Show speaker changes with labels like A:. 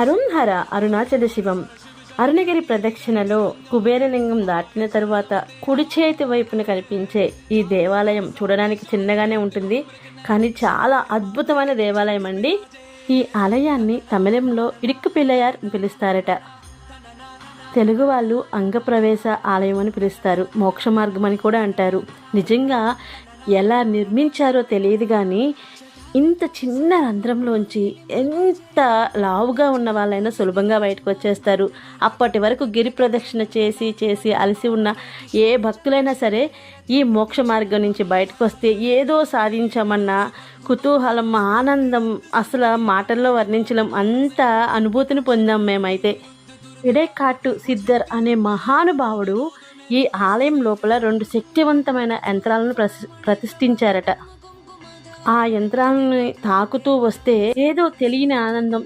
A: అరుణ్హర అరుణాచల శివం. అరుణగిరి ప్రదక్షిణలో కుబేరలింగం దాటిన తరువాత కుడి చేతి వైపున కనిపించే ఈ దేవాలయం చూడడానికి చిన్నగానే ఉంటుంది, కానీ చాలా అద్భుతమైన దేవాలయం అండి. ఈ ఆలయాన్ని తమిళంలో ఇడుక్కు పిల్లయార్ అని పిలుస్తారట. తెలుగు వాళ్ళు అంగప్రవేశ ఆలయం అని పిలుస్తారు, మోక్ష మార్గం అని కూడా అంటారు. నిజంగా ఎలా నిర్మించారో తెలియదు, కానీ ఇంత చిన్న రంధ్రంలోంచి ఎంత లావుగా ఉన్న వాళ్ళైనా సులభంగా బయటకు వచ్చేస్తారు. అప్పటి వరకు గిరి ప్రదక్షిణ చేసి చేసి అలసి ఉన్న ఏ భక్తులైనా సరే ఈ మోక్ష మార్గం నుంచి బయటకు వస్తే ఏదో సాధించామన్న కుతూహలం, ఆనందం అసలు మాటల్లో వర్ణించలేం, అంత అనుభూతిని పొందాం మేమైతే. ఇడేకాట్టు సిద్ధర్ అనే మహానుభావుడు ఈ ఆలయం లోపల 2 శక్తివంతమైన యంత్రాలను ప్రతిష్ఠించారట. ఆ యంత్రాలను తాకుతూ వస్తే ఏదో తెలియని ఆనందం,